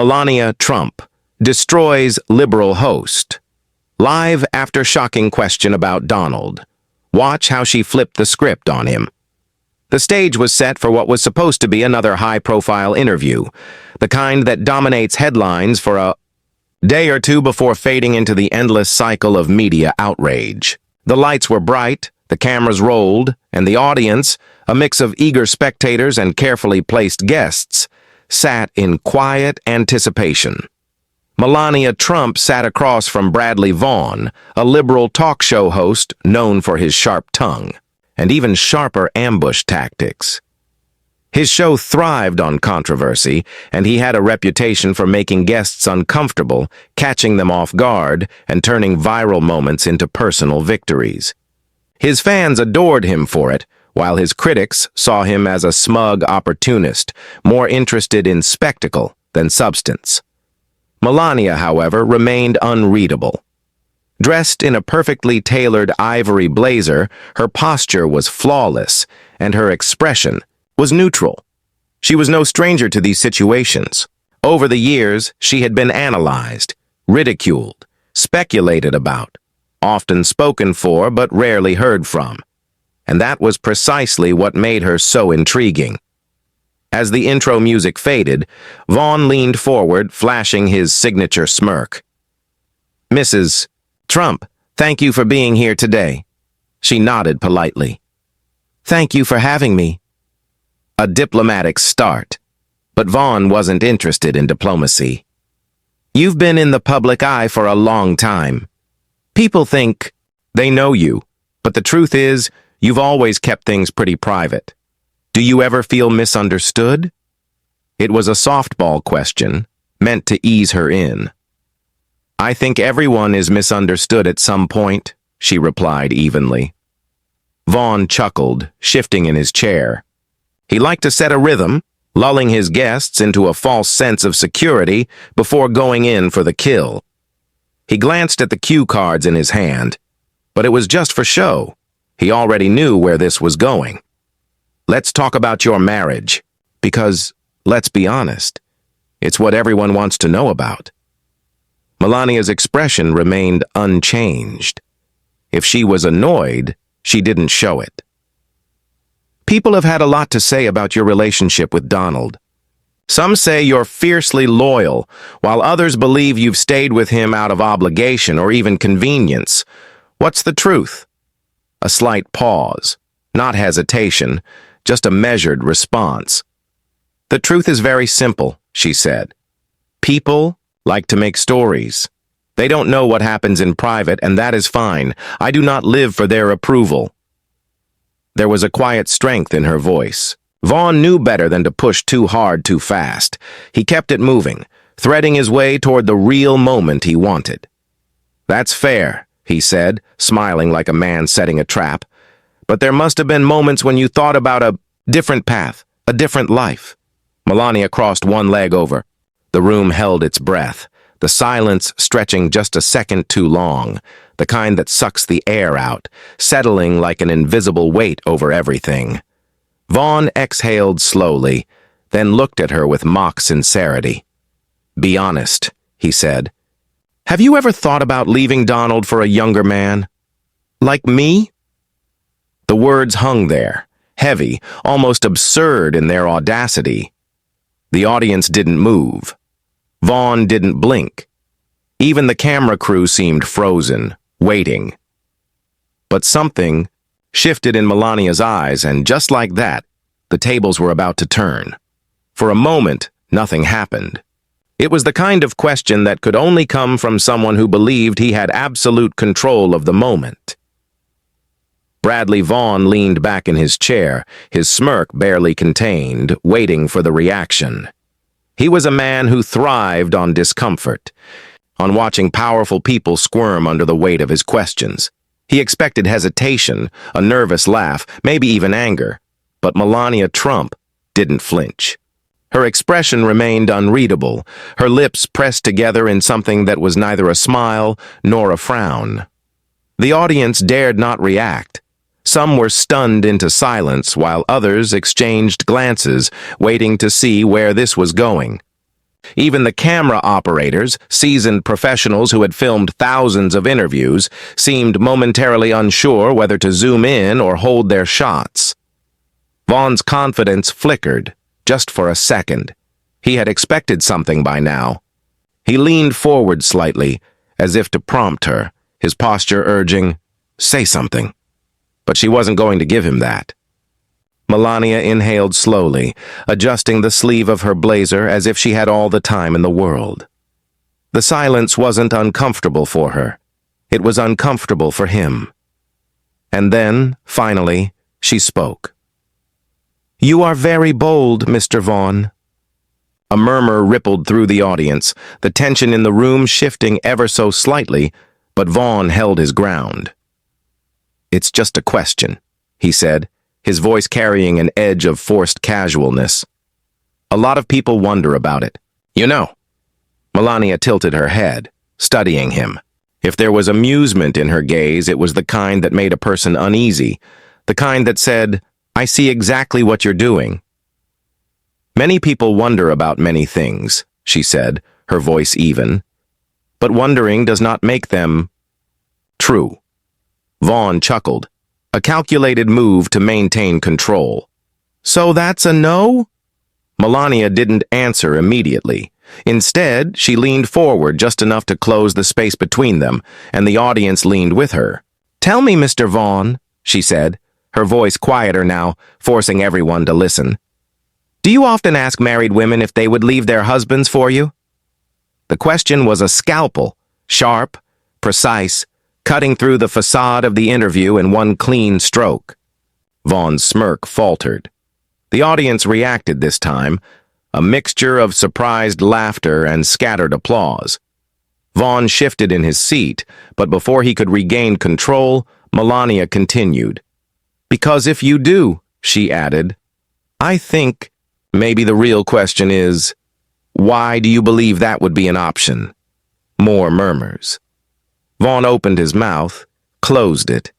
Melania Trump destroys liberal host. Live after shocking question about Donald. Watch how she flipped the script on him. The stage was set for what was supposed to be another high-profile interview, the kind that dominates headlines for a day or two before fading into the endless cycle of media outrage. The lights were bright, the cameras rolled, and the audience, a mix of eager spectators and carefully placed guests, sat in quiet anticipation. Melania Trump sat across from Bradley Vaughn, a liberal talk show host known for his sharp tongue, and even sharper ambush tactics. His show thrived on controversy, and he had a reputation for making guests uncomfortable, catching them off guard, and turning viral moments into personal victories. His fans adored him for it, while his critics saw him as a smug opportunist, more interested in spectacle than substance. Melania, however, remained unreadable. Dressed in a perfectly tailored ivory blazer, her posture was flawless, and her expression was neutral. She was no stranger to these situations. Over the years, she had been analyzed, ridiculed, speculated about, often spoken for but rarely heard from. And that was precisely what made her so intriguing. As the intro music faded, Vaughn leaned forward, flashing his signature smirk. "Mrs. Trump, thank you for being here today." She nodded politely. "Thank you for having me." A diplomatic start, but Vaughn wasn't interested in diplomacy. "You've been in the public eye for a long time. People think they know you, but the truth is, you've always kept things pretty private. Do you ever feel misunderstood?" It was a softball question, meant to ease her in. "I think everyone is misunderstood at some point," she replied evenly. Vaughn chuckled, shifting in his chair. He liked to set a rhythm, lulling his guests into a false sense of security before going in for the kill. He glanced at the cue cards in his hand, but it was just for show. He already knew where this was going. "Let's talk about your marriage, because, let's be honest, it's what everyone wants to know about." Melania's expression remained unchanged. If she was annoyed, she didn't show it. "People have had a lot to say about your relationship with Donald. Some say you're fiercely loyal, while others believe you've stayed with him out of obligation or even convenience. What's the truth?" A slight pause, not hesitation, just a measured response. "The truth is very simple," she said. "People like to make stories. They don't know what happens in private, and that is fine. I do not live for their approval." There was a quiet strength in her voice. Vaughn knew better than to push too hard too fast. He kept it moving, threading his way toward the real moment he wanted. "That's fair," he said, smiling like a man setting a trap. "But there must have been moments when you thought about a different path, a different life." Melania crossed one leg over. The room held its breath, the silence stretching just a second too long, the kind that sucks the air out, settling like an invisible weight over everything. Vaughn exhaled slowly, then looked at her with mock sincerity. "Be honest," he said. "Have you ever thought about leaving Donald for a younger man? Like me?" The words hung there, heavy, almost absurd in their audacity. The audience didn't move. Vaughn didn't blink. Even the camera crew seemed frozen, waiting. But something shifted in Melania's eyes, and just like that, the tables were about to turn. For a moment, nothing happened. It was the kind of question that could only come from someone who believed he had absolute control of the moment. Bradley Vaughn leaned back in his chair, his smirk barely contained, waiting for the reaction. He was a man who thrived on discomfort, on watching powerful people squirm under the weight of his questions. He expected hesitation, a nervous laugh, maybe even anger, but Melania Trump didn't flinch. Her expression remained unreadable, her lips pressed together in something that was neither a smile nor a frown. The audience dared not react. Some were stunned into silence, while others exchanged glances, waiting to see where this was going. Even the camera operators, seasoned professionals who had filmed thousands of interviews, seemed momentarily unsure whether to zoom in or hold their shots. Vaughn's confidence flickered, just for a second. He had expected something by now. He leaned forward slightly, as if to prompt her, his posture urging, "Say something." But she wasn't going to give him that. Melania inhaled slowly, adjusting the sleeve of her blazer as if she had all the time in the world. The silence wasn't uncomfortable for her. It was uncomfortable for him. And then, finally, she spoke. "You are very bold, Mr. Vaughn." A murmur rippled through the audience, the tension in the room shifting ever so slightly, but Vaughn held his ground. "It's just a question," he said, his voice carrying an edge of forced casualness. "A lot of people wonder about it. You know." Melania tilted her head, studying him. If there was amusement in her gaze, it was the kind that made a person uneasy, the kind that said, "I see exactly what you're doing." "Many people wonder about many things," she said, her voice even. "But wondering does not make them true." Vaughn chuckled, a calculated move to maintain control. "So that's a no?" Melania didn't answer immediately. Instead, she leaned forward just enough to close the space between them, and the audience leaned with her. "Tell me, Mr. Vaughn," she said, her voice quieter now, forcing everyone to listen. "Do you often ask married women if they would leave their husbands for you?" The question was a scalpel, sharp, precise, cutting through the facade of the interview in one clean stroke. Vaughn's smirk faltered. The audience reacted this time, a mixture of surprised laughter and scattered applause. Vaughn shifted in his seat, but before he could regain control, Melania continued. "Because if you do," she added, "I think maybe the real question is, why do you believe that would be an option?" More murmurs. Vaughn opened his mouth, closed it,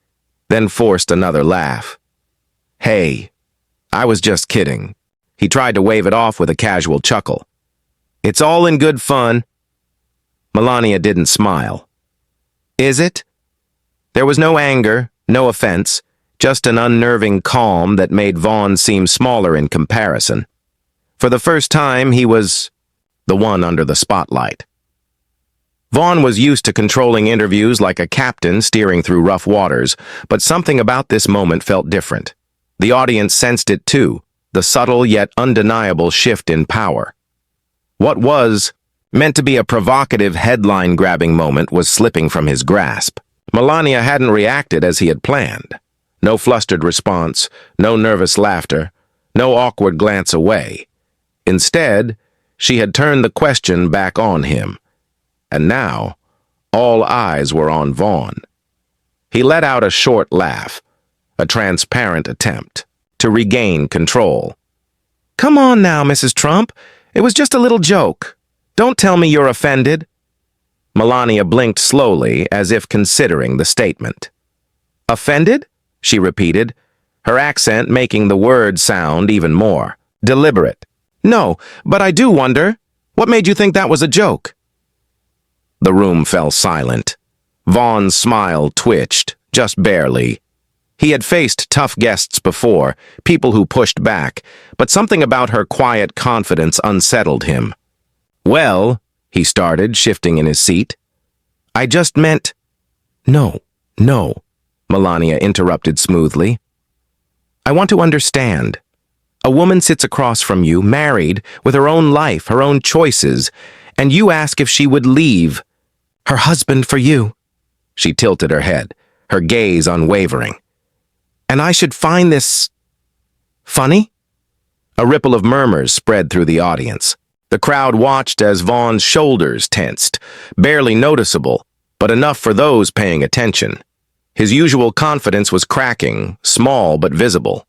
then forced another laugh. "Hey, I was just kidding." He tried to wave it off with a casual chuckle. "It's all in good fun." Melania didn't smile. "Is it?" There was no anger, no offense, just an unnerving calm that made Vaughn seem smaller in comparison. For the first time, he was the one under the spotlight. Vaughn was used to controlling interviews like a captain steering through rough waters, but something about this moment felt different. The audience sensed it too, the subtle yet undeniable shift in power. What was meant to be a provocative headline-grabbing moment was slipping from his grasp. Melania hadn't reacted as he had planned. No flustered response, no nervous laughter, no awkward glance away. Instead, she had turned the question back on him. And now, all eyes were on Vaughn. He let out a short laugh, a transparent attempt to regain control. "Come on now, Mrs. Trump. It was just a little joke. Don't tell me you're offended." Melania blinked slowly, as if considering the statement. "Offended?" she repeated, her accent making the word sound even more deliberate. "No, but I do wonder. What made you think that was a joke?" The room fell silent. Vaughn's smile twitched, just barely. He had faced tough guests before, people who pushed back, but something about her quiet confidence unsettled him. "Well," he started, shifting in his seat. "I just meant—" No, Melania interrupted smoothly. "I want to understand. A woman sits across from you, married, with her own life, her own choices, and you ask if she would leave her husband for you." She tilted her head, her gaze unwavering. "And I should find this funny?" A ripple of murmurs spread through the audience. The crowd watched as Vaughn's shoulders tensed, barely noticeable, but enough for those paying attention. His usual confidence was cracking, small but visible.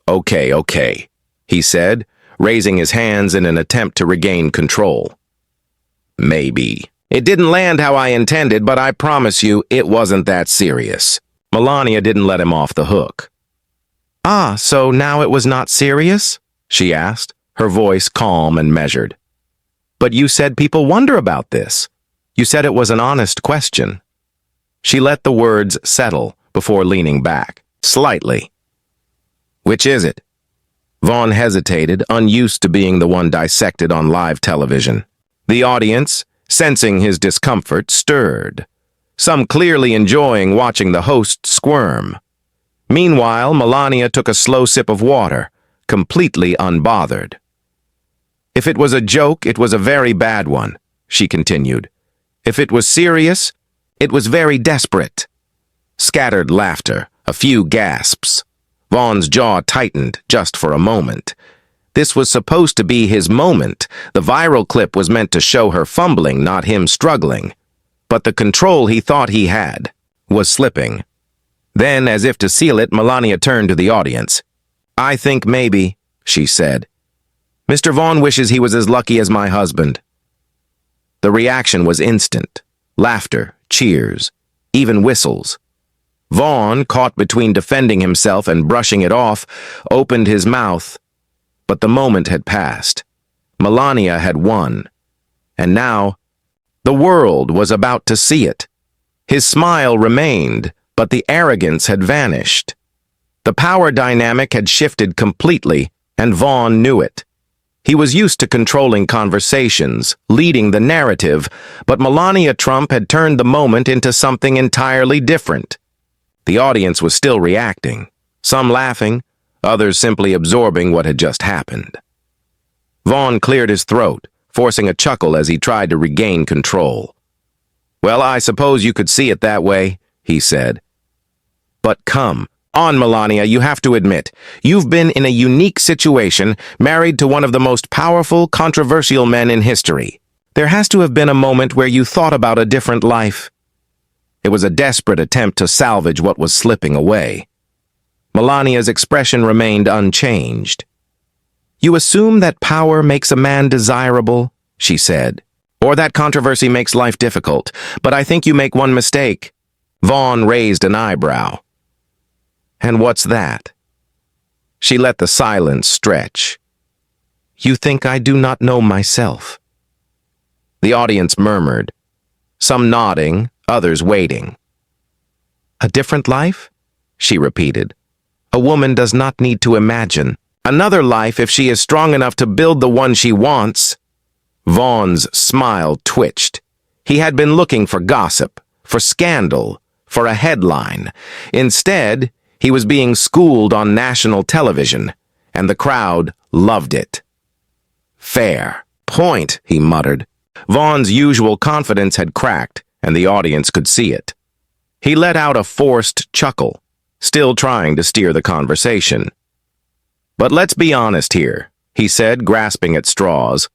Okay, he said, raising his hands in an attempt to regain control. "Maybe. It didn't land how I intended, but I promise you it wasn't that serious." Melania didn't let him off the hook. "Ah, so now it was not serious?" she asked, her voice calm and measured. But you said people wonder about this. You said it was an honest question. She let the words settle before leaning back, slightly. Which is it? Vaughn hesitated, unused to being the one dissected on live television. The audience, sensing his discomfort, stirred, some clearly enjoying watching the host squirm. Meanwhile, Melania took a slow sip of water, completely unbothered. If it was a joke, it was a very bad one, she continued. If it was serious, it was very desperate. Scattered laughter, a few gasps. Vaughn's jaw tightened just for a moment. This was supposed to be his moment. The viral clip was meant to show her fumbling, not him struggling. But the control he thought he had was slipping. Then, as if to seal it, Melania turned to the audience. I think maybe, she said. Mr. Vaughn wishes he was as lucky as my husband. The reaction was instant. Laughter, cheers, even whistles. Vaughn, caught between defending himself and brushing it off, opened his mouth. But the moment had passed. Melania had won. And now, the world was about to see it. His smile remained, but the arrogance had vanished. The power dynamic had shifted completely, and Vaughn knew it. He was used to controlling conversations, leading the narrative, but Melania Trump had turned the moment into something entirely different. The audience was still reacting, some laughing, others simply absorbing what had just happened. Vaughn cleared his throat, forcing a chuckle as he tried to regain control. Well, I suppose you could see it that way, he said. But come on, Melania, you have to admit, you've been in a unique situation, married to one of the most powerful, controversial men in history. There has to have been a moment where you thought about a different life. It was a desperate attempt to salvage what was slipping away. Melania's expression remained unchanged. You assume that power makes a man desirable, she said, or that controversy makes life difficult, but I think you make one mistake. Vaughn raised an eyebrow. And what's that? She let the silence stretch. You think I do not know myself? The audience murmured, some nodding, others waiting. A different life? She repeated. A woman does not need to imagine. Another life if she is strong enough to build the one she wants. Vaughn's smile twitched. He had been looking for gossip, for scandal, for a headline. Instead, he was being schooled on national television, and the crowd loved it. Fair point, he muttered. Vaughn's usual confidence had cracked, and the audience could see it. He let out a forced chuckle, still trying to steer the conversation. But let's be honest here, he said, grasping at straws.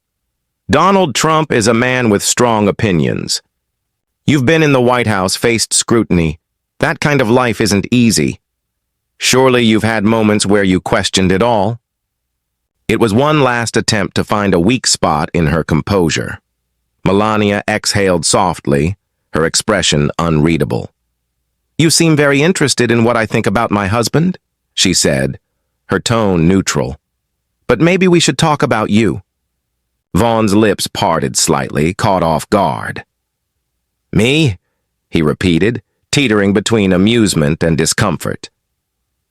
Donald Trump is a man with strong opinions. You've been in the White House, faced scrutiny. That kind of life isn't easy. Surely you've had moments where you questioned it all. It was one last attempt to find a weak spot in her composure. Melania exhaled softly, her expression unreadable. You seem very interested in what I think about my husband, she said, her tone neutral. But maybe we should talk about you. Vaughn's lips parted slightly, caught off guard. Me? He repeated, teetering between amusement and discomfort.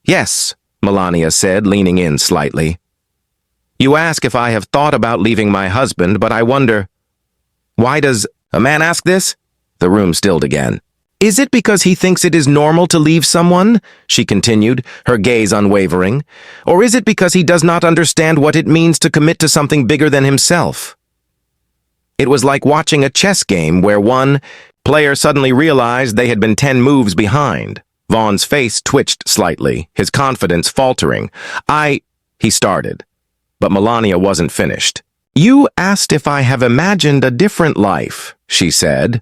Yes, Melania said, leaning in slightly. You ask if I have thought about leaving my husband, but I wonder, why does a man ask this? The room stilled again. Is it because he thinks it is normal to leave someone? She continued, her gaze unwavering. Or is it because he does not understand what it means to commit to something bigger than himself? It was like watching a chess game where one player suddenly realized they had been 10 moves behind. Vaughn's face twitched slightly, his confidence faltering. He started. But Melania wasn't finished. You asked if I have imagined a different life, she said.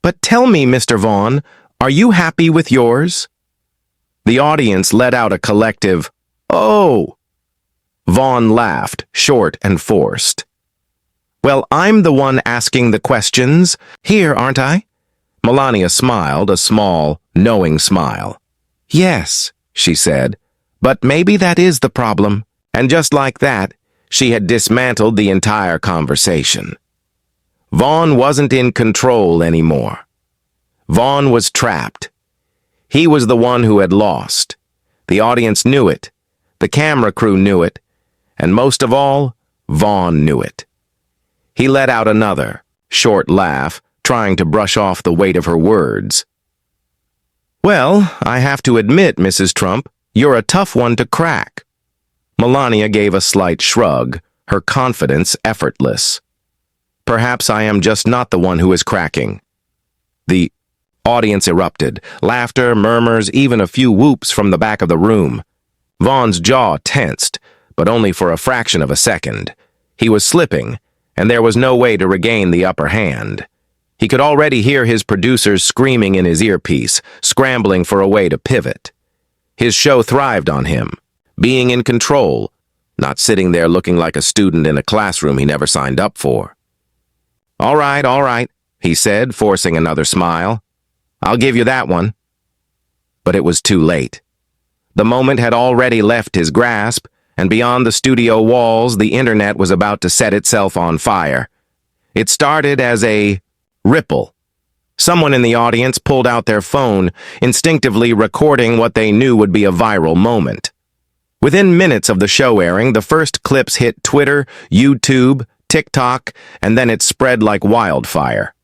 But tell me, Mr. Vaughn, are you happy with yours? The audience let out a collective, "Oh!" Vaughn laughed, short and forced. Well, I'm the one asking the questions here, aren't I? Melania smiled, a small, knowing smile. Yes, she said, but maybe that is the problem. And just like that, she had dismantled the entire conversation. Vaughn wasn't in control anymore. Vaughn was trapped. He was the one who had lost. The audience knew it. The camera crew knew it. And most of all, Vaughn knew it. He let out another, short laugh, trying to brush off the weight of her words. "Well, I have to admit, Mrs. Trump, you're a tough one to crack." Melania gave a slight shrug, her confidence effortless. "Perhaps I am just not the one who is cracking." The audience erupted, laughter, murmurs, even a few whoops from the back of the room. Vaughn's jaw tensed, but only for a fraction of a second. He was slipping, and there was no way to regain the upper hand. He could already hear his producers screaming in his earpiece, scrambling for a way to pivot. His show thrived on him, being in control, not sitting there looking like a student in a classroom he never signed up for. All right, he said, forcing another smile. "I'll give you that one." But it was too late. The moment had already left his grasp, and beyond the studio walls, the internet was about to set itself on fire. It started as a ripple. Someone in the audience pulled out their phone, instinctively recording what they knew would be a viral moment. Within minutes of the show airing, the first clips hit Twitter, YouTube, TikTok, and then it spread like wildfire.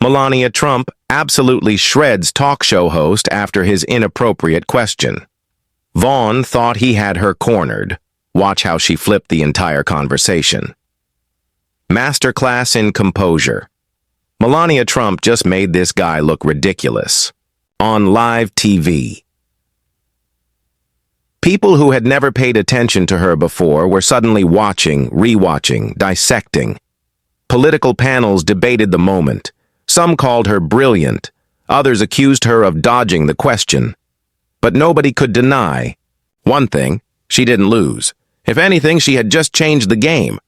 Melania Trump absolutely shreds talk show host after his inappropriate question. Vaughn thought he had her cornered. Watch how she flipped the entire conversation. Masterclass in composure. Melania Trump just made this guy look ridiculous. On live TV. People who had never paid attention to her before were suddenly watching, rewatching, dissecting. Political panels debated the moment. Some called her brilliant. Others accused her of dodging the question. But nobody could deny one thing: she didn't lose. If anything, she had just changed the game.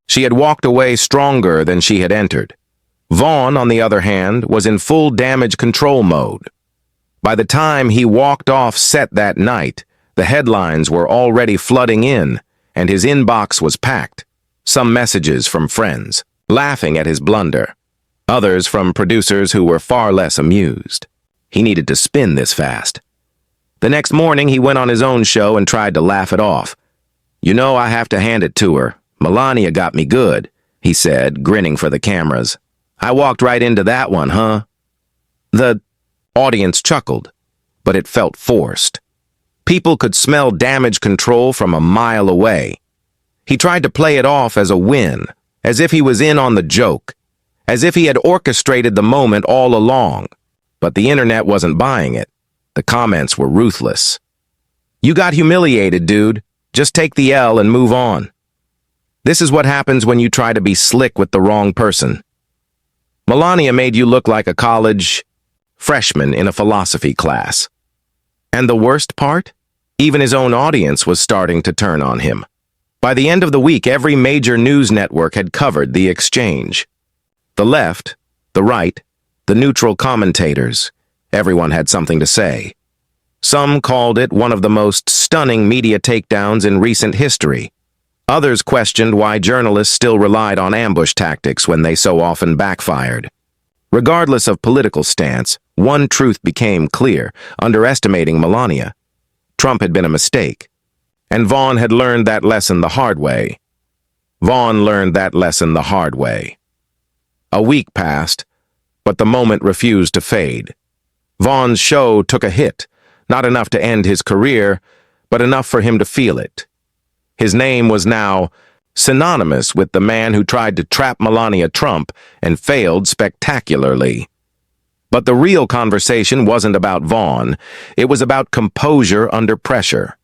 She had walked away stronger than she had entered. Vaughn, on the other hand, was in full damage control mode. By the time he walked off set that night, the headlines were already flooding in, and his inbox was packed. Some messages from friends, laughing at his blunder. Others from producers who were far less amused. He needed to spin this fast. The next morning, he went on his own show and tried to laugh it off. "You know, I have to hand it to her. Melania got me good," he said, grinning for the cameras. "I walked right into that one, huh?" The audience chuckled, but it felt forced. People could smell damage control from a mile away. He tried to play it off as a win, as if he was in on the joke, as if he had orchestrated the moment all along. But the internet wasn't buying it. The comments were ruthless. "You got humiliated, dude. Just take the L and move on. This is what happens when you try to be slick with the wrong person. Melania made you look like a college freshman in a philosophy class." And the worst part? Even his own audience was starting to turn on him. By the end of the week, every major news network had covered the exchange. The left, the right, the neutral commentators, everyone had something to say. Some called it one of the most stunning media takedowns in recent history. Others questioned why journalists still relied on ambush tactics when they so often backfired. Regardless of political stance, one truth became clear: underestimating Melania Trump had been a mistake. And Vaughn had learned that lesson the hard way. Vaughn learned that lesson the hard way. A week passed, but the moment refused to fade. Vaughn's show took a hit, not enough to end his career, but enough for him to feel it. His name was now synonymous with the man who tried to trap Melania Trump and failed spectacularly. But the real conversation wasn't about Vaughn. It was about composure under pressure.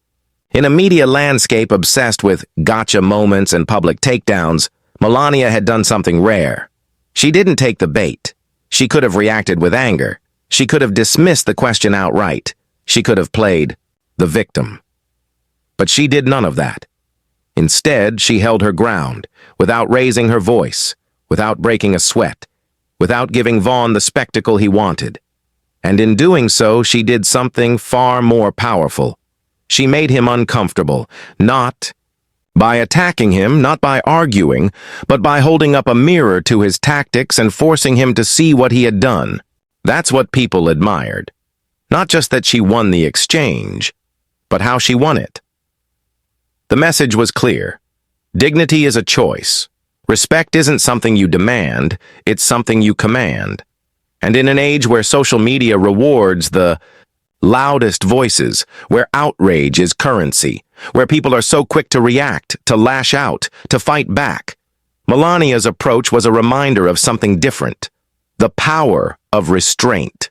In a media landscape obsessed with gotcha moments and public takedowns, Melania had done something rare. She didn't take the bait. She could have reacted with anger. She could have dismissed the question outright. She could have played the victim. But she did none of that. Instead, she held her ground, without raising her voice, without breaking a sweat, without giving Vaughn the spectacle he wanted. And in doing so, she did something far more powerful. She made him uncomfortable, not By attacking him, not by arguing, but by holding up a mirror to his tactics and forcing him to see what he had done. That's what people admired. Not just that she won the exchange, but how she won it. The message was clear. Dignity is a choice. Respect isn't something you demand, it's something you command. And in an age where social media rewards the loudest voices, where outrage is currency, where people are so quick to react, to lash out, to fight back, Melania's approach was a reminder of something different. The power of restraint.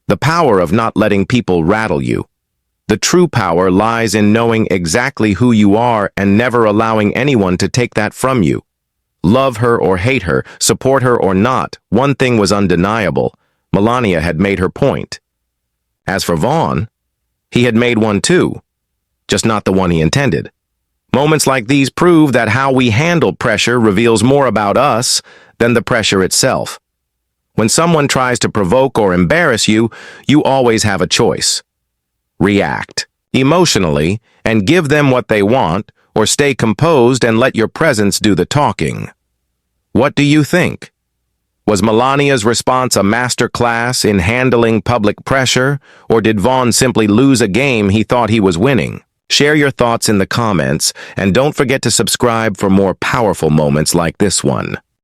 The power of not letting people rattle you. The true power lies in knowing exactly who you are and never allowing anyone to take that from you. Love her or hate her, support her or not, one thing was undeniable. Melania had made her point. As for Vaughn, he had made one too, just not the one he intended. Moments like these prove that how we handle pressure reveals more about us than the pressure itself. When someone tries to provoke or embarrass you, you always have a choice. React emotionally and give them what they want, or stay composed and let your presence do the talking. What do you think? Was Melania's response a masterclass in handling public pressure, or did Vaughn simply lose a game he thought he was winning? Share your thoughts in the comments, and don't forget to subscribe for more powerful moments like this one.